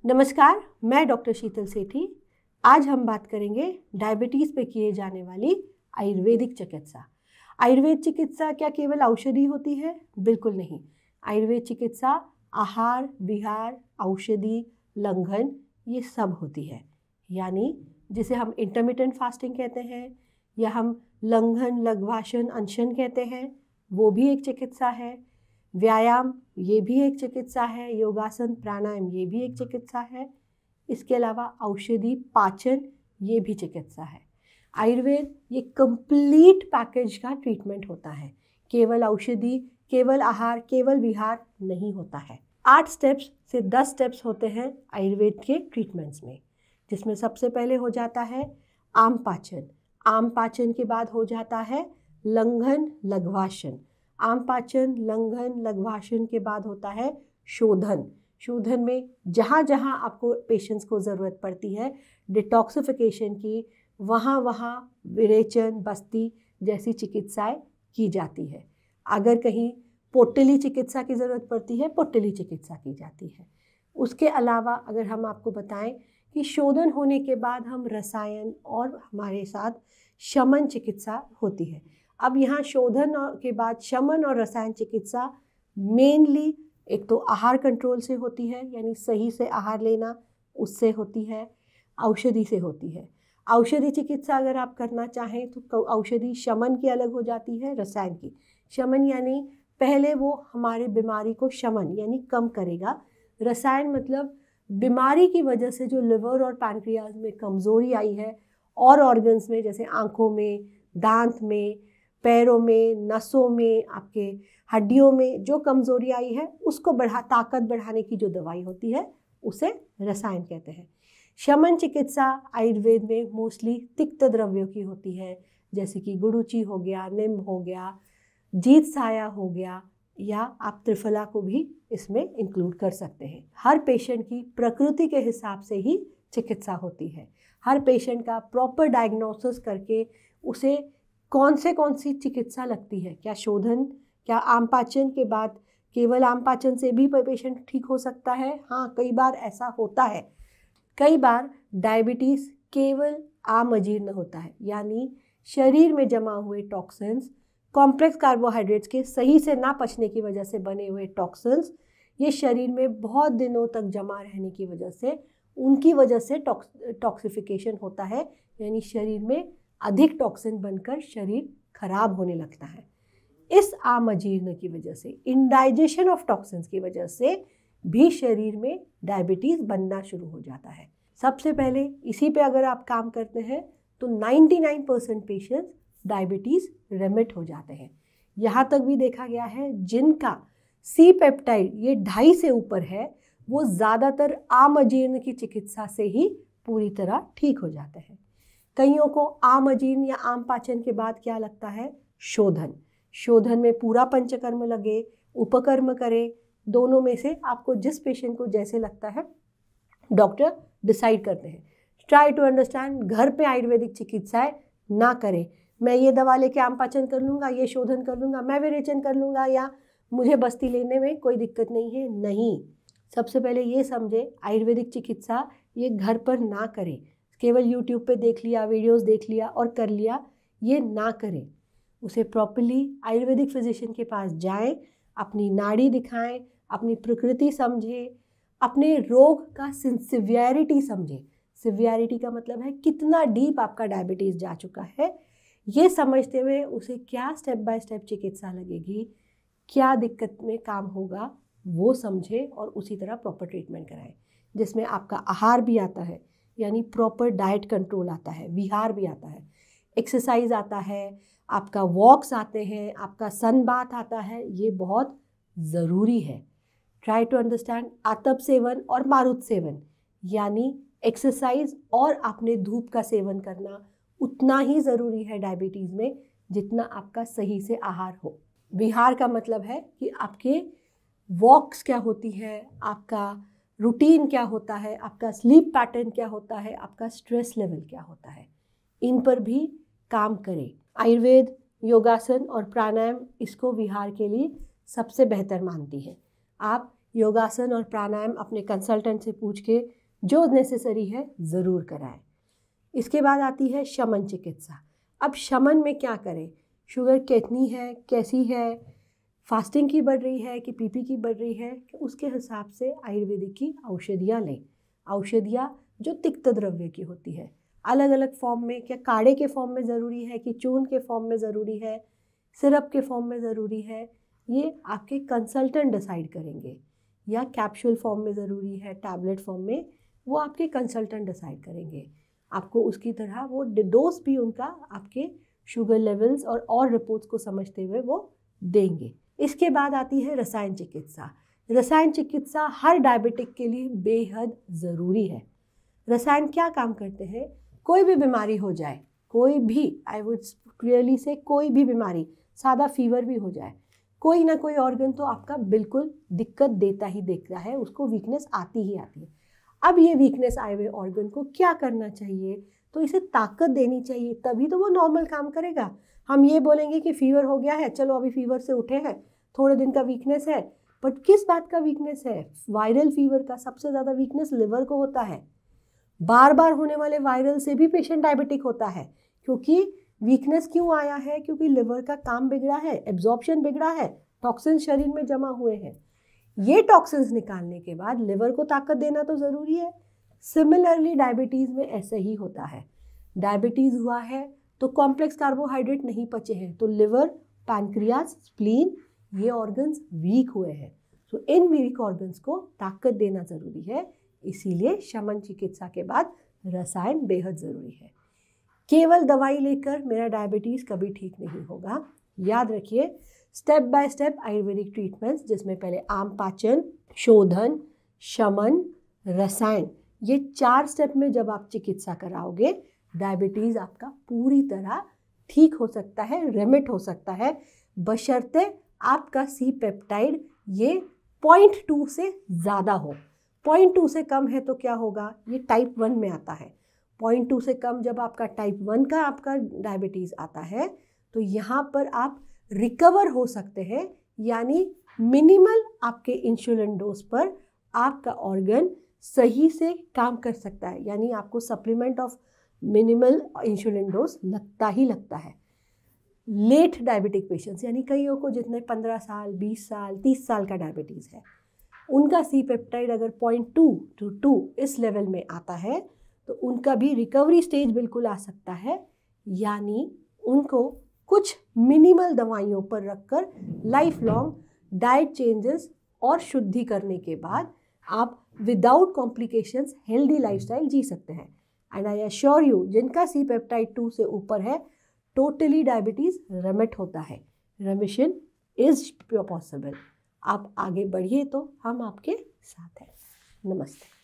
नमस्कार, मैं डॉक्टर शीतल सेठी। आज हम बात करेंगे डायबिटीज़ पे किए जाने वाली आयुर्वेदिक चिकित्सा। आयुर्वेद चिकित्सा क्या केवल औषधि होती है? बिल्कुल नहीं। आयुर्वेद चिकित्सा आहार, विहार, औषधि, लंघन ये सब होती है। यानी जिसे हम इंटरमिटेंट फास्टिंग कहते हैं या हम लंघन, लघ्वासन, अनशन कहते हैं, वो भी एक चिकित्सा है। व्यायाम ये भी एक चिकित्सा है, योगासन, प्राणायाम ये भी एक चिकित्सा है। इसके अलावा औषधि, पाचन ये भी चिकित्सा है। आयुर्वेद ये कंप्लीट पैकेज का ट्रीटमेंट होता है, केवल औषधि, केवल आहार, केवल विहार नहीं होता है। 8 स्टेप्स से 10 स्टेप्स होते हैं आयुर्वेद के ट्रीटमेंट्स में, जिसमें सबसे पहले हो जाता है आम पाचन। आम पाचन के बाद हो जाता है लंघन, लघ्वासन। आम पाचन, लंघन, लघ्वासन के बाद होता है शोधन। शोधन में जहाँ जहाँ आपको पेशेंट्स को ज़रूरत पड़ती है डिटॉक्सिफिकेशन की, वहाँ वहाँ विरेचन, बस्ती जैसी चिकित्साएं की जाती है। अगर कहीं पोटली चिकित्सा की ज़रूरत पड़ती है, पोटली चिकित्सा की जाती है। उसके अलावा अगर हम आपको बताएं कि शोधन होने के बाद हम रसायन और हमारे साथ शमन चिकित्सा होती है। अब यहाँ शोधन के बाद शमन और रसायन चिकित्सा मेनली एक तो आहार कंट्रोल से होती है, यानी सही से आहार लेना, उससे होती है। औषधि से होती है। औषधि चिकित्सा अगर आप करना चाहें तो औषधि शमन की अलग हो जाती है, रसायन की। शमन यानी पहले वो हमारे बीमारी को शमन यानी कम करेगा। रसायन मतलब बीमारी की वजह से जो लिवर और पैनक्रियाज में कमज़ोरी आई है और ऑर्गन्स में, जैसे आँखों में, दांत में, पैरों में, नसों में, आपके हड्डियों में जो कमज़ोरी आई है, उसको ताकत बढ़ाने की जो दवाई होती है उसे रसायन कहते हैं। शमन चिकित्सा आयुर्वेद में मोस्टली तिक्त द्रव्यों की होती है, जैसे कि गुड़ुचि हो गया, निम्ब हो गया, जीत साया हो गया, या आप त्रिफला को भी इसमें इंक्लूड कर सकते हैं। हर पेशेंट की प्रकृति के हिसाब से ही चिकित्सा होती है। हर पेशेंट का प्रॉपर डायग्नोसिस करके उसे कौन सी चिकित्सा लगती है, क्या शोधन, क्या आम पाचन के बाद केवल आम पाचन से भी पेशेंट ठीक हो सकता है? हाँ, कई बार ऐसा होता है। कई बार डायबिटीज़ केवल आम अजीर्ण होता है, यानी शरीर में जमा हुए टॉक्सिन्स, कॉम्प्लेक्स कार्बोहाइड्रेट्स के सही से ना पचने की वजह से बने हुए टॉक्सिन्स, ये शरीर में बहुत दिनों तक जमा रहने की वजह से, उनकी वजह से टॉक्सिफिकेशन होता है, यानी शरीर में अधिक टॉक्सिन बनकर शरीर खराब होने लगता है। इस आम अजीर्ण की वजह से, इंडाइजेशन ऑफ टॉक्सिन्स की वजह से भी शरीर में डायबिटीज़ बनना शुरू हो जाता है। सबसे पहले इसी पे अगर आप काम करते हैं तो 99% पेशेंट्स डायबिटीज़ रेमिट हो जाते हैं। यहाँ तक भी देखा गया है जिनका सी पेप्टाइड ये 2.5 से ऊपर है, वो ज़्यादातर आम अजीर्ण की चिकित्सा से ही पूरी तरह ठीक हो जाते हैं। कईयों को आम अजीर्ण या आम पाचन के बाद क्या लगता है? शोधन। शोधन में पूरा पंचकर्म लगे, उपकर्म करे, दोनों में से आपको जिस पेशेंट को जैसे लगता है डॉक्टर डिसाइड करते हैं। ट्राई टू अंडरस्टैंड, घर पे आयुर्वेदिक चिकित्साएं ना करें। मैं ये दवा लेके आम पाचन कर लूँगा, ये शोधन कर लूँगा, मैं विरेचन कर लूँगा, या मुझे बस्ती लेने में कोई दिक्कत नहीं है। नहीं, सबसे पहले ये समझे आयुर्वेदिक चिकित्सा ये घर पर ना करें। केवल यूट्यूब पे देख लिया, वीडियोस देख लिया और कर लिया, ये ना करें। उसे प्रॉपर्ली आयुर्वेदिक फिजिशियन के पास जाएं, अपनी नाड़ी दिखाएं, अपनी प्रकृति समझें, अपने रोग का सिवियरिटी समझें। सिवियरिटी का मतलब है कितना डीप आपका डायबिटीज़ जा चुका है। ये समझते हुए उसे क्या स्टेप बाय स्टेप चिकित्सा लगेगी, क्या दिक्कत में काम होगा, वो समझे और उसी तरह प्रॉपर ट्रीटमेंट कराएं, जिसमें आपका आहार भी आता है, यानी प्रॉपर डाइट कंट्रोल आता है, विहार भी आता है, एक्सरसाइज आता है, आपका वॉक्स आते हैं, आपका सन बाथ आता है। ये बहुत ज़रूरी है। ट्राई टू अंडरस्टैंड, आतप सेवन और मारुत सेवन, यानी एक्सरसाइज और आपने धूप का सेवन करना उतना ही ज़रूरी है डायबिटीज़ में जितना आपका सही से आहार हो। विहार का मतलब है कि आपके वॉक्स क्या होती है, आपका रूटीन क्या होता है, आपका स्लीप पैटर्न क्या होता है, आपका स्ट्रेस लेवल क्या होता है, इन पर भी काम करें। आयुर्वेद योगासन और प्राणायाम इसको विहार के लिए सबसे बेहतर मानती है। आप योगासन और प्राणायाम अपने कंसल्टेंट से पूछ के जो नेसेसरी है ज़रूर कराएं। इसके बाद आती है शमन चिकित्सा। अब शमन में क्या करें, शुगर कितनी है, कैसी है, फास्टिंग की बढ़ रही है कि पीपी की बढ़ रही है, कि उसके हिसाब से आयुर्वेदिक की औषधियाँ लें। औषधियाँ जो तिक्त द्रव्य की होती है, अलग अलग फॉर्म में, क्या काढ़े के फॉर्म में ज़रूरी है कि चूर्ण के फॉर्म में ज़रूरी है, सिरप के फॉर्म में ज़रूरी है, ये आपके कंसल्टेंट डिसाइड करेंगे। या कैप्सूल फॉर्म में ज़रूरी है, टैबलेट फॉर्म में, वो आपके कंसल्टेंट डिसाइड करेंगे। आपको उसकी तरह वो डोज भी उनका आपके शुगर लेवल्स और रिपोर्ट्स को समझते हुए वो देंगे। इसके बाद आती है रसायन चिकित्सा। रसायन चिकित्सा हर डायबिटिक के लिए बेहद ज़रूरी है। रसायन क्या काम करते हैं, कोई भी बीमारी हो जाए, कोई भी, आई वुड क्लियरली से कोई भी बीमारी, सादा फीवर भी हो जाए, कोई ना कोई ऑर्गन तो आपका बिल्कुल दिक्कत देता ही देता है, उसको वीकनेस आती ही आती है। अब ये वीकनेस आए हुए ऑर्गन को क्या करना चाहिए, तो इसे ताकत देनी चाहिए, तभी तो वो नॉर्मल काम करेगा। हम ये बोलेंगे कि फीवर हो गया है, चलो अभी फीवर से उठे हैं, थोड़े दिन का वीकनेस है, बट किस बात का वीकनेस है, वायरल फीवर का सबसे ज़्यादा वीकनेस लिवर को होता है। बार बार होने वाले वायरल से भी पेशेंट डायबिटिक होता है, क्योंकि वीकनेस क्यों आया है, क्योंकि लिवर का काम बिगड़ा है, एब्जॉर्प्शन बिगड़ा है, टॉक्सिन्स शरीर में जमा हुए हैं। ये टॉक्सिन्स निकालने के बाद लिवर को ताकत देना तो ज़रूरी है। सिमिलरली डायबिटीज़ में ऐसे ही होता है। डायबिटीज़ हुआ है तो कॉम्प्लेक्स कार्बोहाइड्रेट नहीं पचे हैं, तो लिवर, पैनक्रियाज, स्प्लीन, ये ऑर्गन्स वीक हुए हैं। तो इन वीक ऑर्गन्स को ताकत देना ज़रूरी है, इसीलिए शमन चिकित्सा के बाद रसायन बेहद ज़रूरी है। केवल दवाई लेकर मेरा डायबिटीज़ कभी ठीक नहीं होगा। याद रखिए, step by step Ayurvedic treatments, जिसमें पहले आम पाचन, शोधन, शमन, रसायन, ये 4 स्टेप में जब आप चिकित्सा कराओगे, डायबिटीज़ आपका पूरी तरह ठीक हो सकता है, रेमिट हो सकता है, बशर्ते आपका सी पेप्टाइड ये 0.2 से ज़्यादा हो। 0.2 से कम है तो क्या होगा, ये टाइप 1 में आता है। 0.2 से कम जब आपका टाइप 1 का आपका डायबिटीज़ आता है, तो यहाँ पर आप रिकवर हो सकते हैं, यानी मिनिमल आपके इंसुलिन डोज पर आपका ऑर्गन सही से काम कर सकता है, यानी आपको supplement of minimal insulin dose लगता ही लगता है। लेट डायबिटिक पेशेंट्स, यानी कईयों को जितने 15 साल, 20 साल, 30 साल का डायबिटीज़ है, उनका सी पेप्टाइड अगर 0.2 to 2 इस लेवल में आता है, तो उनका भी रिकवरी स्टेज बिल्कुल आ सकता है, यानी उनको कुछ मिनिमल दवाइयों पर रखकर लाइफ लॉन्ग डाइट चेंजेस और शुद्धि करने के बाद आप विदाउट कॉम्प्लिकेशंस हेल्दी लाइफस्टाइल जी सकते हैं। एंड आई एश्योर यू, जिनका सी पेप्टाइड 2 से ऊपर है, टोटली डायबिटीज़ रेमिट होता है, रेमिशन इज पॉसिबल। आप आगे बढ़िए तो हम आपके साथ हैं। नमस्ते।